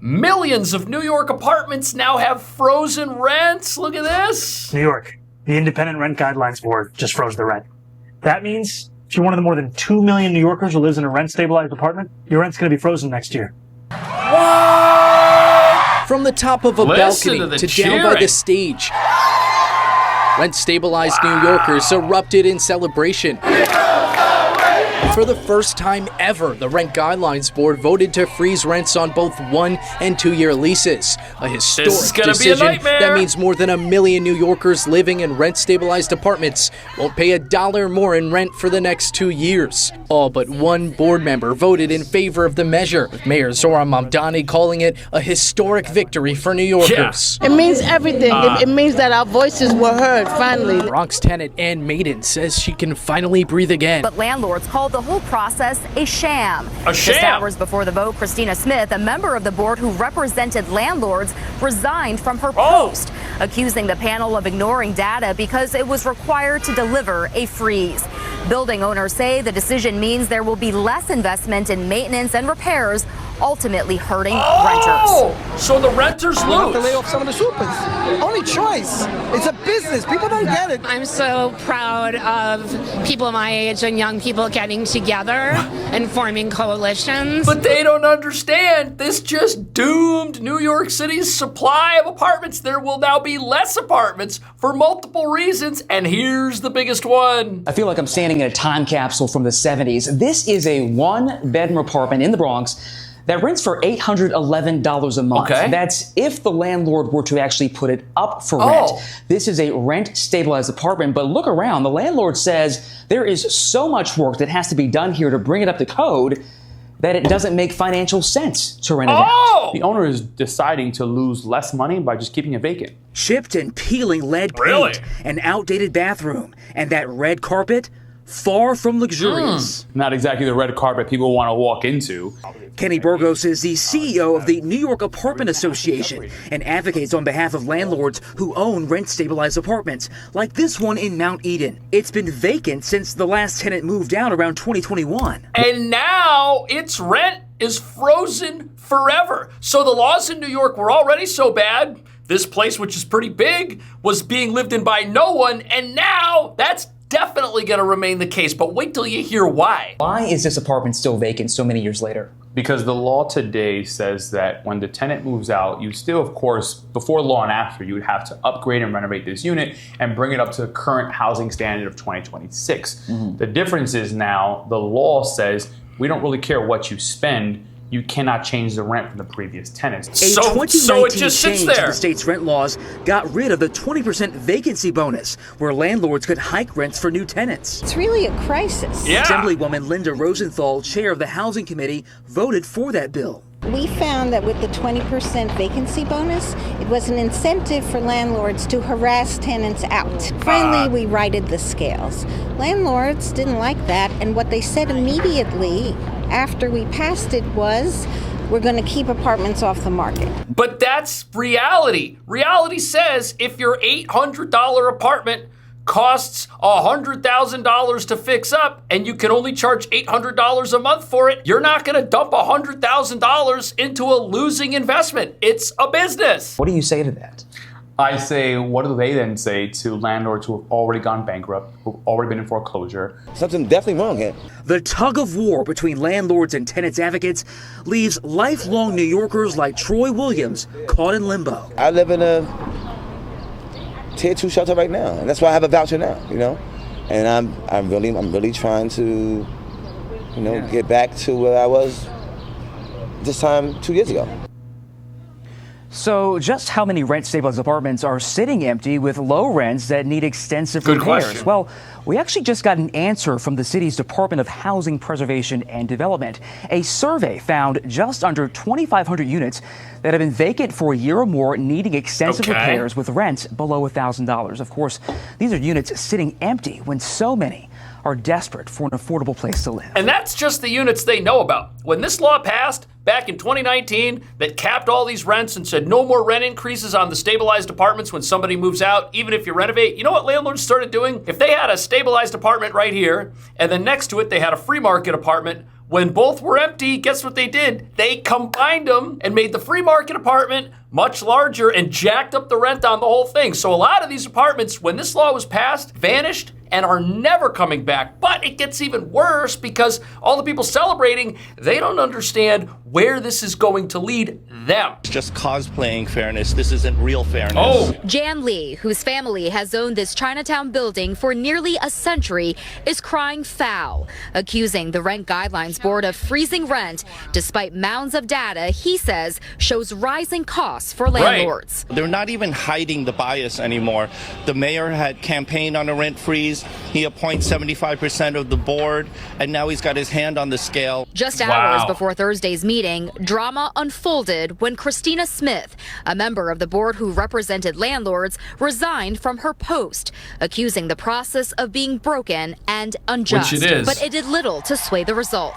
Millions of New York apartments now have frozen rents. Look at this. New York, the Independent Rent Guidelines Board just froze the rent. That means if you're one of the more than 2 million New Yorkers who lives in a rent-stabilized apartment, your rent's going to be frozen next year. What? From the top of a balcony to down by the stage, rent-stabilized New Yorkers erupted in celebration. For the first time ever, the Rent Guidelines Board voted to freeze rents on both 1- and 2-year leases. A historic decision that means more than 1 million New Yorkers living in rent-stabilized apartments won't pay $1 more in rent for the next 2 years. All but one board member voted in favor of the measure, with Mayor Zohran Mamdani calling it a historic victory for New Yorkers. It means everything. It means that our voices were heard, finally. Bronx tenant Ann Maiden says she can finally breathe again. But landlords called the whole process a sham. A sham? Just hours before the vote, Christina Smith, a member of the board who represented landlords, resigned from her post, accusing the panel of ignoring data because it was required to deliver a freeze. Building owners say the decision means there will be less investment in maintenance and repairs, ultimately hurting renters. So the renters lose. We have to lay off some of the supers. Only choice. It's a business. People don't get it. I'm so proud of people my age and young people getting together and forming coalitions. But they don't understand. This just doomed New York City's supply of apartments. There will now be less apartments for multiple reasons, and here's the biggest one. I feel like I'm standing in a time capsule from the 70s. This is a one-bedroom apartment in the Bronx that rents for $811 a month. Okay. That's if the landlord were to actually put it up for rent. This is a rent-stabilized apartment, but look around. The landlord says there is so much work that has to be done here to bring it up to code that it doesn't make financial sense to rent it out. The owner is deciding to lose less money by just keeping it vacant. Chipped and peeling lead paint, an outdated bathroom, and that red carpet, far from luxurious. Not exactly the red carpet people want to walk into. Kenny Burgos is the CEO of the New York Apartment Association and advocates on behalf of landlords who own rent-stabilized apartments, like this one in Mount Eden. It's been vacant since the last tenant moved out around 2021. And now its rent is frozen forever. So the laws in New York were already so bad. This place, which is pretty big, was being lived in by no one, and now that's definitely going to remain the case, but wait till you hear why. Why is this apartment still vacant so many years later? Because the law today says that when the tenant moves out, you still, of course, before law and after, you would have to upgrade and renovate this unit and bring it up to the current housing standard of 2026. The difference is now the law says we don't really care what you spend. You cannot change the rent from the previous tenants. A 2019 change to the state's rent laws got rid of the 20% vacancy bonus, where landlords could hike rents for new tenants. It's really a crisis. Assemblywoman Linda Rosenthal, chair of the Housing Committee, voted for that bill. We found that with the 20% vacancy bonus, it was an incentive for landlords to harass tenants out. Finally, we righted the scales. Landlords didn't like that, and what they said immediately after we passed it was, we're going to keep apartments off the market. But that's reality. Reality says if your $800 apartment costs $100,000 to fix up and you can only charge $800 a month for it, you're not going to dump $100,000 into a losing investment. It's a business. What do you say to that? I say, what do they then say to landlords who have already gone bankrupt, who've already been in foreclosure? Something definitely wrong here. The tug of war between landlords and tenants advocates leaves lifelong New Yorkers like Troy Williams caught in limbo. I live in a tier 2 shelter right now, and that's why I have a voucher now, you know? And I'm really trying to, get back to where I was this time 2 years ago. So just how many rent-stabilized apartments are sitting empty with low rents that need extensive repairs? Question. Well, we actually just got an answer from the city's Department of Housing Preservation and Development. A survey found just under 2,500 units that have been vacant for a year or more, needing extensive repairs with rents below $1,000. Of course, these are units sitting empty when so many are desperate for an affordable place to live. And that's just the units they know about. When this law passed back in 2019 that capped all these rents and said no more rent increases on the stabilized apartments when somebody moves out, even if you renovate, you know what landlords started doing? If they had a stabilized apartment right here and then next to it they had a free market apartment, when both were empty, guess what they did? They combined them and made the free market apartment much larger and jacked up the rent on the whole thing. So a lot of these apartments, when this law was passed, vanished and are never coming back. But it gets even worse because all the people celebrating, they don't understand where this is going to lead them. It's just cosplaying fairness. This isn't real fairness. Oh. Jan Lee, whose family has owned this Chinatown building for nearly a century, is crying foul, accusing the Rent Guidelines Board of freezing rent, despite mounds of data he says shows rising costs for landlords. They're not even hiding the bias anymore. The mayor had campaigned on a rent freeze. He appoints 75% of the board, and now he's got his hand on the scale. Just hours before Thursday's meeting, drama unfolded when Christina Smith, a member of the board who represented landlords, resigned from her post, accusing the process of being broken and unjust. Which it is. But it did little to sway the result,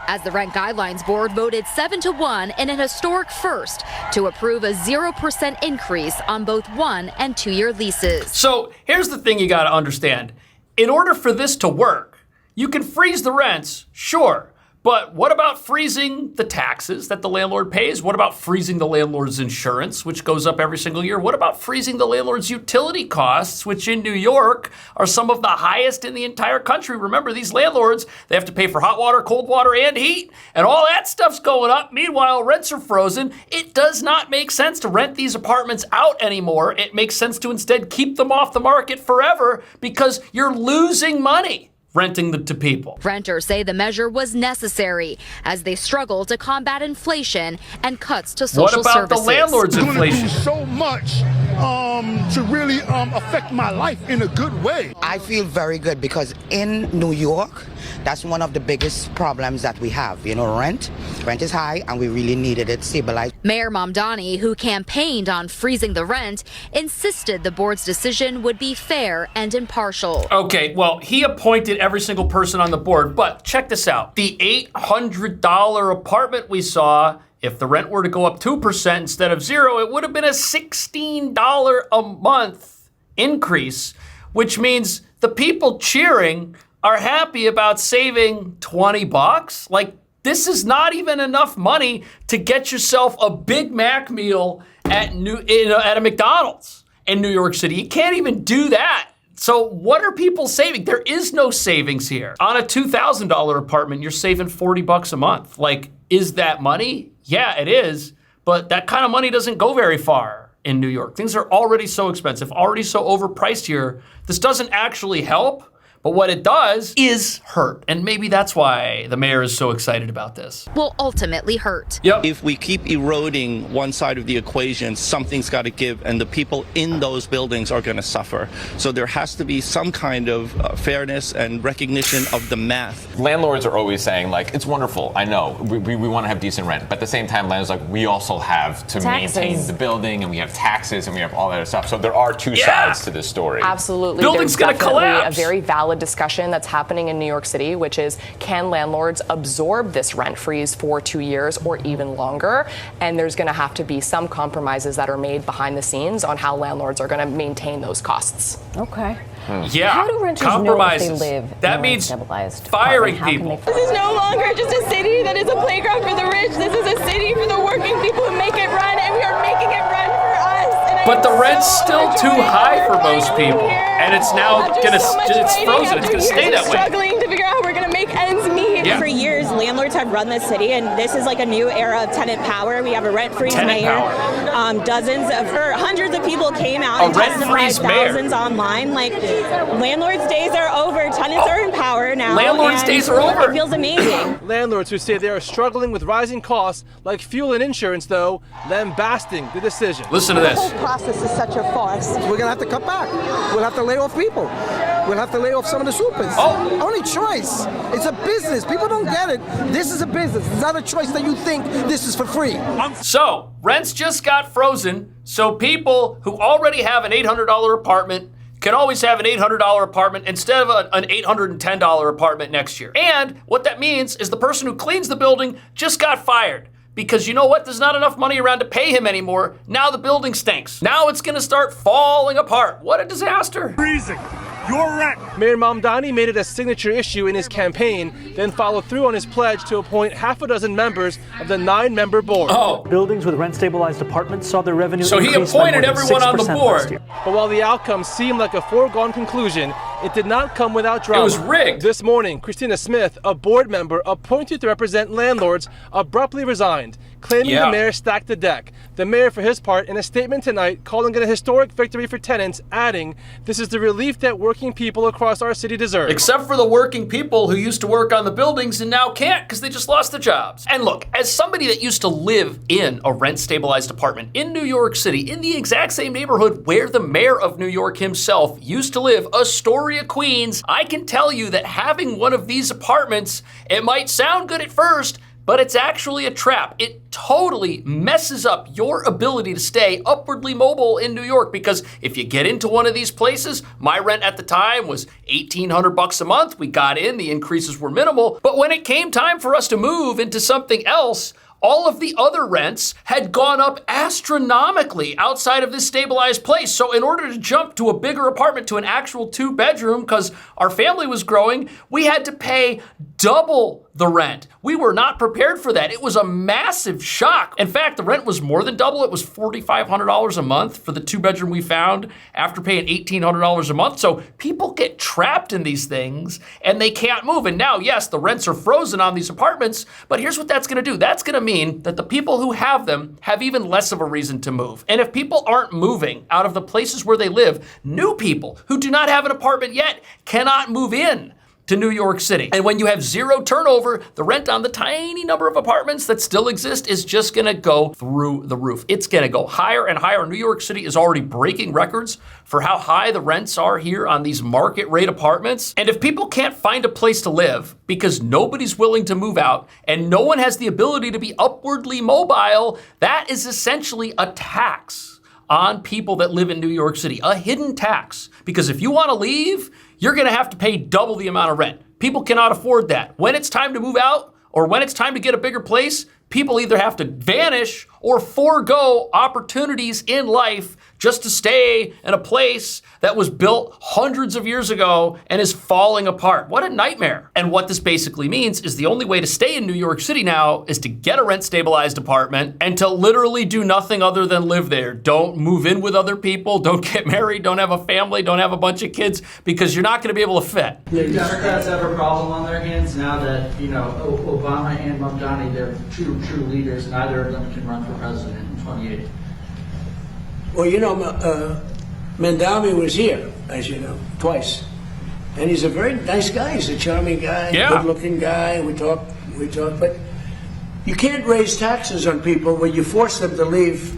as the Rent Guidelines Board voted 7-1 in an historic first to approve a 0% increase on both 1- and 2-year leases. So here's the thing you got to understand. In order for this to work, you can freeze the rents, sure. But what about freezing the taxes that the landlord pays? What about freezing the landlord's insurance, which goes up every single year? What about freezing the landlord's utility costs, which in New York are some of the highest in the entire country? Remember, these landlords, they have to pay for hot water, cold water, and heat, and all that stuff's going up. Meanwhile, rents are frozen. It does not make sense to rent these apartments out anymore. It makes sense to instead keep them off the market forever because you're losing money renting them to people. Renters say the measure was necessary as they struggle to combat inflation and cuts to social services. What about the landlord's inflation? It's going to do so much to really affect my life in a good way. I feel very good because in New York, that's one of the biggest problems that we have. You know, rent is high and we really needed it stabilized. Mayor Mamdani, who campaigned on freezing the rent, insisted the board's decision would be fair and impartial. Okay, well, he appointed every single person on the board, but check this out. The $800 apartment we saw, if the rent were to go up 2% instead of 0, it would have been a $16 a month increase, which means the people cheering are happy about saving 20 bucks. Like, this is not even enough money to get yourself a Big Mac meal at a McDonald's in New York City. You can't even do that. So what are people saving? There is no savings here. On a $2,000 apartment, you're saving 40 bucks a month. Like, is that money? Yeah, it is. But that kind of money doesn't go very far in New York. Things are already so expensive, already so overpriced here. This doesn't actually help. But what it does is hurt. And maybe that's why the mayor is so excited about this. Will ultimately hurt. Yep. If we keep eroding one side of the equation, something's got to give, and the people in those buildings are going to suffer. So there has to be some kind of fairness and recognition of the math. Landlords are always saying, like, it's wonderful, I know, we want to have decent rent. But at the same time, landlords are like, we also have to maintain the building, and we have taxes, and we have all that stuff. So there are two sides to this story. Absolutely. Building's going to collapse. A very valid discussion that's happening in New York City, which is, can landlords absorb this rent freeze for 2 years or even longer? And there's going to have to be some compromises that are made behind the scenes on how landlords are going to maintain those costs. Okay. Yeah, how do renters compromises. know if they live that in means stabilized firing apartment? people. This is no longer just a city that is a playground for the rich. This is a city for the working people who make it run, and we are making it run for us. But the rent's still too high for most people, and it's now it's frozen. It's gonna stay that way. Struggling to figure out how we're gonna make ends meet. Yeah. For years, landlords have run this city, and this is like a new era of tenant power. We have a rent-freeze mayor. Hundreds of people came out and testified, thousands online. Like, landlords' days are over. Tenants are in power now. Landlords' days are over. It feels amazing. Landlords who say they are struggling with rising costs like fuel and insurance, though, lambasting the decision. Listen to this. The whole process is such a farce. We're gonna have to cut back. We'll have to lay off people. We'll have to lay off some of the supers. Only choice. It's a business. People don't get it. This is a business. It's not a choice that you think this is for free. So, rents just got frozen, so people who already have an $800 apartment can always have an $800 apartment instead of an $810 apartment next year. And what that means is the person who cleans the building just got fired. Because you know what? There's not enough money around to pay him anymore. Now the building stinks. Now it's gonna start falling apart. What a disaster. Freezing. your rent. Mayor Mamdani made it a signature issue in his campaign, then followed through on his pledge to appoint half a dozen members of the 9-member board. Buildings with rent-stabilized apartments saw their revenue So he increase by appointed more than everyone on the 6% board. last year. But while the outcome seemed like a foregone conclusion, it did not come without drama. It was rigged. This morning, Christina Smith, a board member appointed to represent landlords, abruptly resigned, claiming the mayor stacked the deck. The mayor, for his part, in a statement tonight, calling it a historic victory for tenants, adding, "This is the relief that working people across our city deserve." Except for the working people who used to work on the buildings and now can't because they just lost their jobs. And look, as somebody that used to live in a rent-stabilized apartment in New York City, in the exact same neighborhood where the mayor of New York himself used to live, Astoria, Queens, I can tell you that having one of these apartments, it might sound good at first, but it's actually a trap. It totally messes up your ability to stay upwardly mobile in New York, because if you get into one of these places, my rent at the time was $1,800 a month. We got in, the increases were minimal, but when it came time for us to move into something else, all of the other rents had gone up astronomically outside of this stabilized place. So in order to jump to a bigger apartment, to an actual 2-bedroom, because our family was growing, we had to pay double the rent. We were not prepared for that. It was a massive shock. In fact, the rent was more than double. It was $4,500 a month for the 2-bedroom we found after paying $1,800 a month. So people get trapped in these things and they can't move. And now, yes, the rents are frozen on these apartments, but here's what that's gonna do. That's gonna mean that the people who have them have even less of a reason to move. And if people aren't moving out of the places where they live, new people who do not have an apartment yet cannot move in to New York City. And when you have zero turnover, the rent on the tiny number of apartments that still exist is just gonna go through the roof. It's gonna go higher and higher. New York City is already breaking records for how high the rents are here on these market rate apartments. And if people can't find a place to live because nobody's willing to move out and no one has the ability to be upwardly mobile, that is essentially a tax on people that live in New York City, a hidden tax. Because if you wanna leave, you're gonna have to pay double the amount of rent. People cannot afford that. When it's time to move out or when it's time to get a bigger place, people either have to vanish or forego opportunities in life just to stay in a place that was built hundreds of years ago and is falling apart. What a nightmare. And what this basically means is the only way to stay in New York City now is to get a rent-stabilized apartment and to literally do nothing other than live there. Don't move in with other people, don't get married, don't have a family, don't have a bunch of kids, because you're not gonna be able to fit. Do Democrats have a problem on their hands now that, Obama and Mamdani, they're two true leaders, neither of them can run for president in 28? Well, Mamdani was here, as you know, twice. And he's a very nice guy. He's a charming guy, good-looking guy. We talk, but you can't raise taxes on people when you force them to leave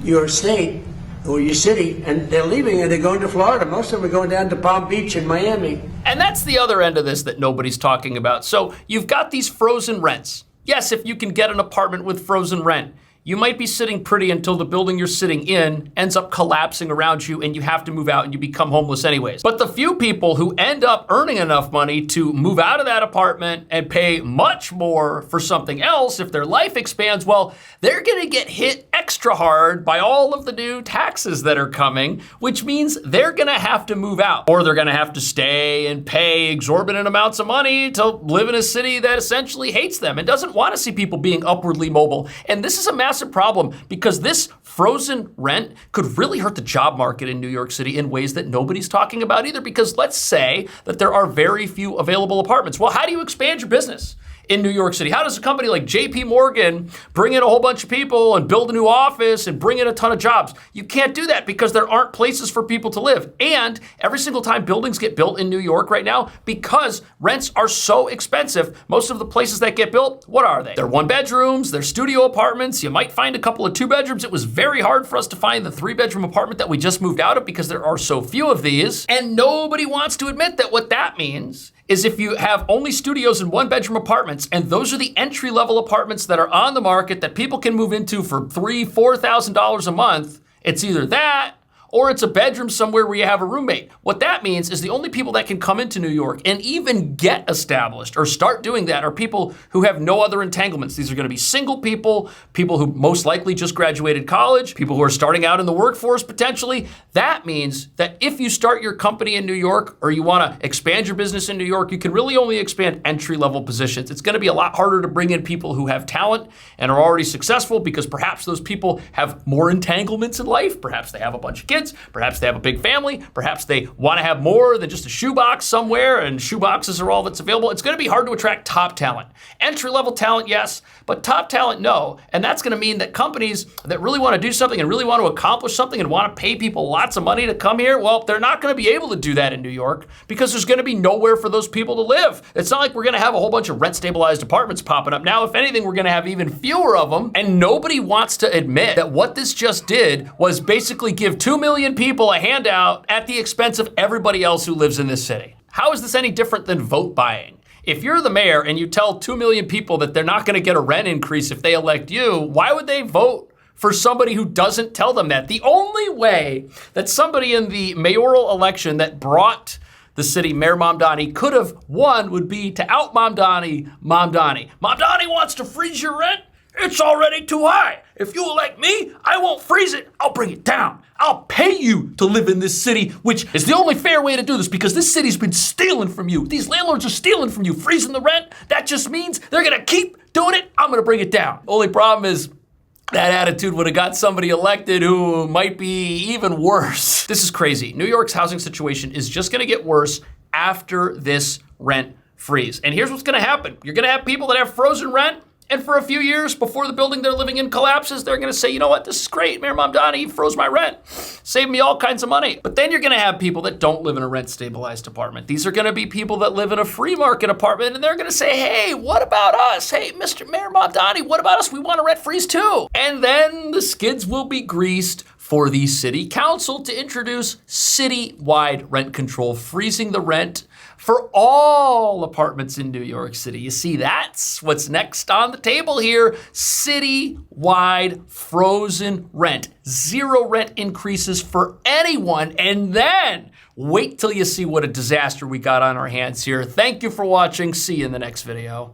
your state or your city, and they're leaving and they're going to Florida. Most of them are going down to Palm Beach and Miami. And that's the other end of this that nobody's talking about. So you've got these frozen rents. Yes, if you can get an apartment with frozen rent, you might be sitting pretty until the building you're sitting in ends up collapsing around you and you have to move out and you become homeless anyways. But the few people who end up earning enough money to move out of that apartment and pay much more for something else, if their life expands, well, they're gonna get hit extra hard by all of the new taxes that are coming, which means they're gonna have to move out, or they're gonna have to stay and pay exorbitant amounts of money to live in a city that essentially hates them and doesn't wanna see people being upwardly mobile. And this is a massive problem, because this frozen rent could really hurt the job market in New York City in ways that nobody's talking about either. Because let's say that there are very few available apartments. Well, how do you expand your business in New York City? How does a company like JP Morgan bring in a whole bunch of people and build a new office and bring in a ton of jobs? You can't do that because there aren't places for people to live. And every single time buildings get built in New York right now, because rents are so expensive, most of the places that get built, what are they? They're 1-bedrooms, they're studio apartments. You might find a couple of 2-bedrooms. It was very hard for us to find the 3-bedroom apartment that we just moved out of because there are so few of these. And nobody wants to admit that what that means is if you have only studios and 1-bedroom apartments, and those are the entry-level apartments that are on the market that people can move into for $3,000, $4,000 a month, it's either that or it's a bedroom somewhere where you have a roommate. What that means is the only people that can come into New York and even get established or start doing that are people who have no other entanglements. These are going to be single people, people who most likely just graduated college, people who are starting out in the workforce potentially. That means that if you start your company in New York or you want to expand your business in New York, you can really only expand entry-level positions. It's going to be a lot harder to bring in people who have talent and are already successful because perhaps those people have more entanglements in life. Perhaps they have a bunch of kids. Perhaps they have a big family. Perhaps they want to have more than just a shoebox somewhere, and shoeboxes are all that's available. It's going to be hard to attract top talent. Entry-level talent, yes, but top talent, no. And that's going to mean that companies that really want to do something and really want to accomplish something and want to pay people lots of money to come here, well, they're not going to be able to do that in New York because there's going to be nowhere for those people to live. It's not like we're going to have a whole bunch of rent-stabilized apartments popping up. Now, if anything, we're going to have even fewer of them, and nobody wants to admit that what this just did was basically give 2 million people a handout at the expense of everybody else who lives in this city. How is this any different than vote buying? If you're the mayor and you tell 2 million people that they're not going to get a rent increase if they elect you, why would they vote for somebody who doesn't tell them that? The only way that somebody in the mayoral election that brought the city, Mayor Mamdani, could have won would be to out Mamdani. Mamdani wants to freeze your rent? It's already too high. If you elect me, I won't freeze it. I'll bring it down. I'll pay you to live in this city, which is the only fair way to do this because this city's been stealing from you. These landlords are stealing from you. Freezing the rent, that just means they're gonna keep doing it. I'm gonna bring it down. Only problem is that attitude would have got somebody elected who might be even worse. This is crazy. New York's housing situation is just gonna get worse after this rent freeze. And here's what's gonna happen. You're gonna have people that have frozen rent, and for a few years before the building they're living in collapses, they're gonna say, you know what, this is great. Mayor Mamdani froze my rent, saved me all kinds of money. But then you're gonna have people that don't live in a rent-stabilized apartment. These are gonna be people that live in a free market apartment, and they're gonna say, hey, what about us? Hey, Mr. Mayor Mamdani, what about us? We want a rent freeze too. And then the skids will be greased for the city council to introduce city-wide rent control, freezing the rent for all apartments in New York City. You see, that's what's next on the table here. City-wide frozen rent. 0 rent increases for anyone. And then wait till you see what a disaster we got on our hands here. Thank you for watching. See you in the next video.